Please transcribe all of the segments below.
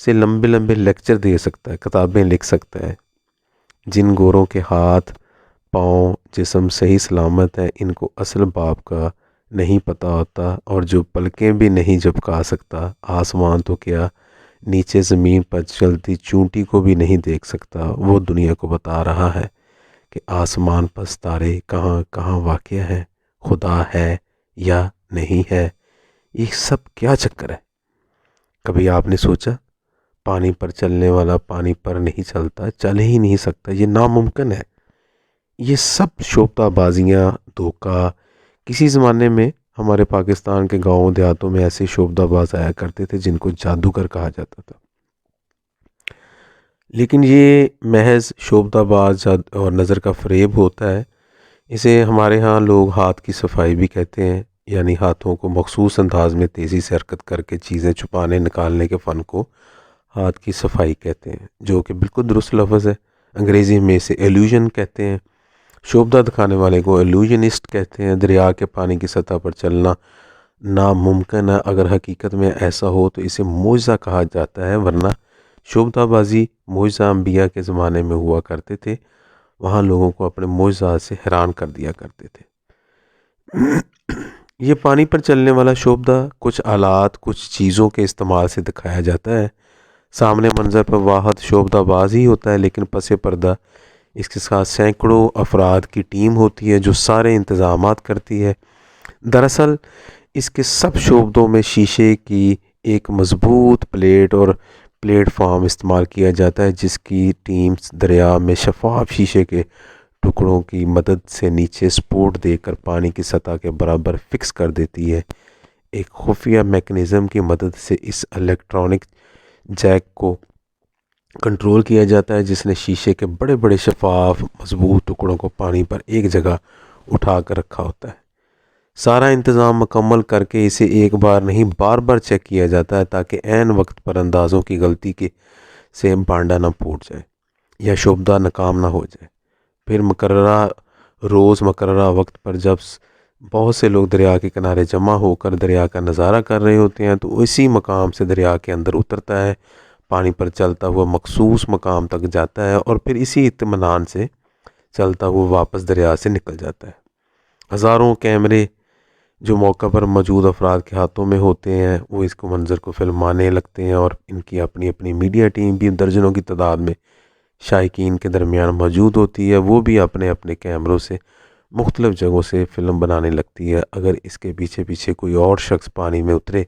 سے لمبے لمبے لیکچر دے سکتا ہے، کتابیں لکھ سکتا ہے۔ جن گوروں کے ہاتھ پاؤں جسم صحیح سلامت ہے، ان کو اصل باپ کا نہیں پتہ ہوتا، اور جو پلکیں بھی نہیں جھپکا سکتا، آسمان تو کیا نیچے زمین پر چلتی چونٹی کو بھی نہیں دیکھ سکتا، وہ دنیا کو بتا رہا ہے کہ آسمان پر ستارے کہاں کہاں واقع ہیں، خدا ہے یا نہیں ہے۔ یہ سب کیا چکر ہے؟ کبھی آپ نے سوچا پانی پر چلنے والا پانی پر نہیں چلتا، چل ہی نہیں سکتا، یہ ناممکن ہے۔ یہ سب شوبدہ بازیاں، دھوکہ۔ کسی زمانے میں ہمارے پاکستان کے گاؤں دیہاتوں میں ایسے شوبدہ باز آیا کرتے تھے جن کو جادوگر کہا جاتا تھا، لیکن یہ محض شوبدہ باز اور نظر کا فریب ہوتا ہے۔ اسے ہمارے ہاں لوگ ہاتھ کی صفائی بھی کہتے ہیں، یعنی ہاتھوں کو مخصوص انداز میں تیزی سے حرکت کر کے چیزیں چھپانے نکالنے کے فن کو ہاتھ کی صفائی کہتے ہیں، جو کہ بالکل درست لفظ ہے۔ انگریزی میں اسے ایلیوژن کہتے ہیں۔ شوبدہ دکھانے والے کو ایلیوژنسٹ کہتے ہیں۔ دریا کے پانی کی سطح پر چلنا ناممکن ہے، اگر حقیقت میں ایسا ہو تو اسے معجزہ کہا جاتا ہے، ورنہ شوبدہ بازی معجزہ انبیاء کے زمانے میں ہوا کرتے تھے، وہاں لوگوں کو اپنے معجزات سے حیران کر دیا کرتے تھے۔ یہ پانی پر چلنے والا شوبدہ کچھ آلات، کچھ چیزوں کے استعمال سے دکھایا جاتا ہے۔ سامنے منظر پر واحد شوبدہ باز ہی ہوتا ہے، لیکن پس پردہ اس کے ساتھ سینکڑوں افراد کی ٹیم ہوتی ہے جو سارے انتظامات کرتی ہے۔ دراصل اس کے سب شعبدوں میں شیشے کی ایک مضبوط پلیٹ اور پلیٹ فارم استعمال کیا جاتا ہے، جس کی ٹیم دریا میں شفاف شیشے کے ٹکڑوں کی مدد سے نیچے سپورٹ دے کر پانی کی سطح کے برابر فکس کر دیتی ہے۔ ایک خفیہ میکانزم کی مدد سے اس الیکٹرانک جیک کو کنٹرول کیا جاتا ہے، جس نے شیشے کے بڑے بڑے شفاف مضبوط ٹکڑوں کو پانی پر ایک جگہ اٹھا کر رکھا ہوتا ہے۔ سارا انتظام مکمل کر کے اسے ایک بار نہیں بار بار چیک کیا جاتا ہے، تاکہ عین وقت پر اندازوں کی غلطی کے سے بانڈا نہ پھوٹ جائے یا شوبدہ ناکام نہ ہو جائے۔ پھر مقررہ وقت پر جب بہت سے لوگ دریا کے کنارے جمع ہو کر دریا کا نظارہ کر رہے ہوتے ہیں تو اسی مقام سے دریا کے اندر اترتا ہے، پانی پر چلتا ہوا مخصوص مقام تک جاتا ہے، اور پھر اسی اطمینان سے چلتا ہوا واپس دریا سے نکل جاتا ہے۔ ہزاروں کیمرے جو موقع پر موجود افراد کے ہاتھوں میں ہوتے ہیں، وہ اس کو منظر کو فلمانے لگتے ہیں، اور ان کی اپنی اپنی میڈیا ٹیم بھی درجنوں کی تعداد میں شائقین کے درمیان موجود ہوتی ہے، وہ بھی اپنے اپنے کیمروں سے مختلف جگہوں سے فلم بنانے لگتی ہے۔ اگر اس کے پیچھے پیچھے کوئی اور شخص پانی میں اترے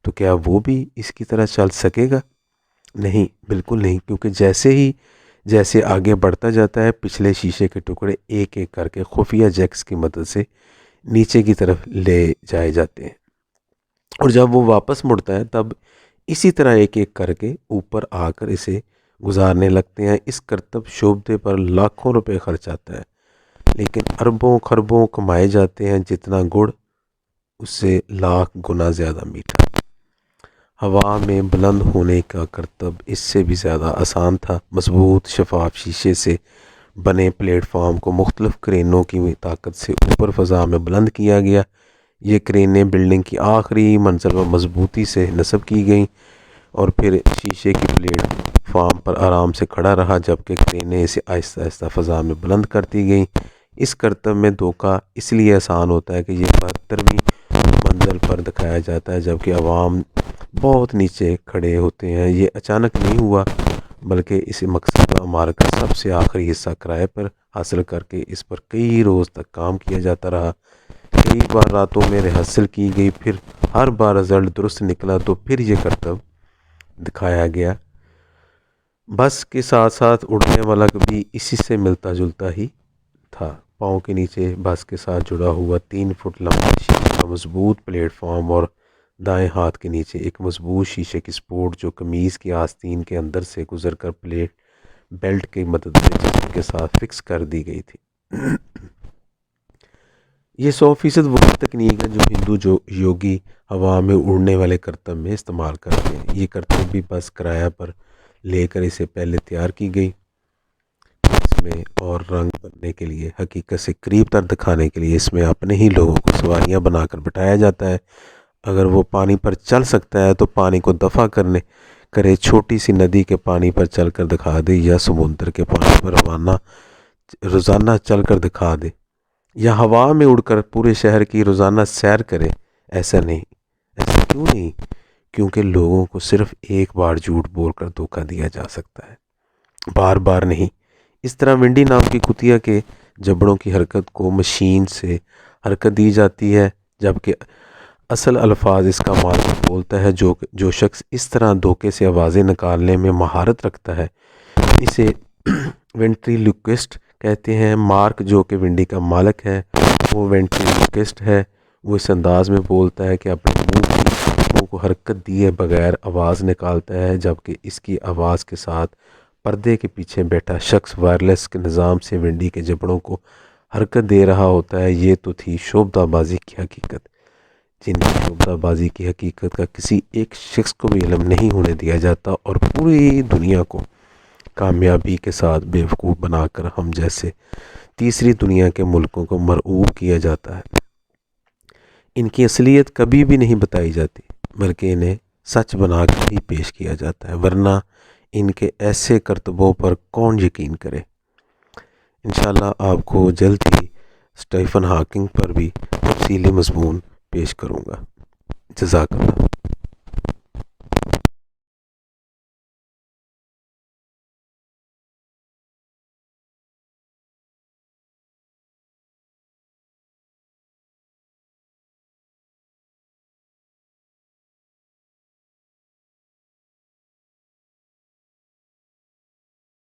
تو کیا وہ بھی اس کی طرح چل سکے گا؟ نہیں، بالکل نہیں، کیونکہ جیسے آگے بڑھتا جاتا ہے، پچھلے شیشے کے ٹکڑے ایک ایک کر کے خفیہ جیکس کی مدد سے نیچے کی طرف لے جائے جاتے ہیں، اور جب وہ واپس مڑتا ہے تب اسی طرح ایک ایک کر کے اوپر آ کر اسے گزارنے لگتے ہیں۔ اس کرتب شعبے پر لاکھوں روپے خرچ آتا ہے، لیکن اربوں خربوں کمائے جاتے ہیں۔ جتنا گڑ اس سے لاکھ گنا زیادہ میٹھا۔ ہوا میں بلند ہونے کا کرتب اس سے بھی زیادہ آسان تھا۔ مضبوط شفاف شیشے سے بنے پلیٹ فارم کو مختلف کرینوں کی طاقت سے اوپر فضا میں بلند کیا گیا۔ یہ کرینیں بلڈنگ کی آخری منزل پر مضبوطی سے نصب کی گئیں، اور پھر شیشے کی پلیٹ فارم پر آرام سے کھڑا رہا، جبکہ کرینیں اسے آہستہ آہستہ فضا میں بلند کرتی گئیں۔ اس کرتب میں دھوکہ اس لیے آسان ہوتا ہے کہ یہ 72ویں منزل پر دکھایا جاتا ہے، جبکہ عوام بہت نیچے کھڑے ہوتے ہیں۔ یہ اچانک نہیں ہوا، بلکہ اس مقصد پر عمارت کا سب سے آخری حصہ کرائے پر حاصل کر کے اس پر کئی روز تک کام کیا جاتا رہا۔ کئی بار راتوں میں ریہرسل کی گئی، پھر ہر بار رزلٹ درست نکلا تو پھر یہ کرتب دکھایا گیا۔ بس کے ساتھ ساتھ اڑنے والا بھی اسی سے ملتا جلتا ہی تھا۔ پاؤں کے نیچے بس کے ساتھ جڑا ہوا 3 فٹ لمبا شیشے کا مضبوط پلیٹ فارم، اور دائیں ہاتھ کے نیچے ایک مضبوط شیشے کی سپورٹ جو قمیض کی آستین کے اندر سے گزر کر پلیٹ بیلٹ کی مدد سے جسم کے ساتھ فکس کر دی گئی تھی۔ یہ 100% وہی تکنیک ہے جو ہندو یوگی ہوا میں اڑنے والے کرتب میں استعمال کرتے ہیں۔ یہ کرتب بھی بس کرایہ پر لے کر اسے پہلے تیار کی گئی، اس میں اور رنگ بننے کے لیے، حقیقت سے قریب تر دکھانے کے لیے اس میں اپنے ہی لوگوں کو سواریاں بنا کر بٹھایا جاتا ہے۔ اگر وہ پانی پر چل سکتا ہے تو پانی کو دفع کرنے کرے، چھوٹی سی ندی کے پانی پر چل کر دکھا دے، یا سمندر کے پانی پر روزانہ چل کر دکھا دے، یا ہوا میں اڑ کر پورے شہر کی روزانہ سیر کرے، ایسا نہیں۔ ایسا کیوں نہیں؟ کیونکہ لوگوں کو صرف ایک بار جھوٹ بول کر دھوکہ دیا جا سکتا ہے، بار بار نہیں۔ اس طرح ونڈی نام کی کتیا کے جبڑوں کی حرکت کو مشین سے حرکت دی جاتی ہے، جبکہ اصل الفاظ اس کا مالک بولتا ہے۔ جو شخص اس طرح دھوکے سے آوازیں نکالنے میں مہارت رکھتا ہے، اسے وینٹریلوکوسٹ کہتے ہیں۔ مارک، جو کہ ونڈی کا مالک ہے، وہ وینٹریلوکوسٹ ہے۔ وہ اس انداز میں بولتا ہے کہ اپنے منہ کو حرکت دیے بغیر آواز نکالتا ہے، جبکہ اس کی آواز کے ساتھ پردے کے پیچھے بیٹھا شخص وائرلیس کے نظام سے ونڈی کے جبڑوں کو حرکت دے رہا ہوتا ہے۔ یہ تو تھی شعبدہ بازی کی حقیقت، جن کی شعبدہ بازی کی حقیقت کا کسی ایک شخص کو بھی علم نہیں ہونے دیا جاتا، اور پوری دنیا کو کامیابی کے ساتھ بیوقوف بنا کر ہم جیسے تیسری دنیا کے ملکوں کو مرعوب کیا جاتا ہے۔ ان کی اصلیت کبھی بھی نہیں بتائی جاتی، بلکہ انہیں سچ بنا کر ہی پیش کیا جاتا ہے، ورنہ ان کے ایسے کرتبوں پر کون یقین کرے۔ انشاءاللہ آپ کو جلد ہی اسٹیفن ہاکنگ پر بھی تفصیلی مضمون پیش کروں گا۔ جزاک اللہ۔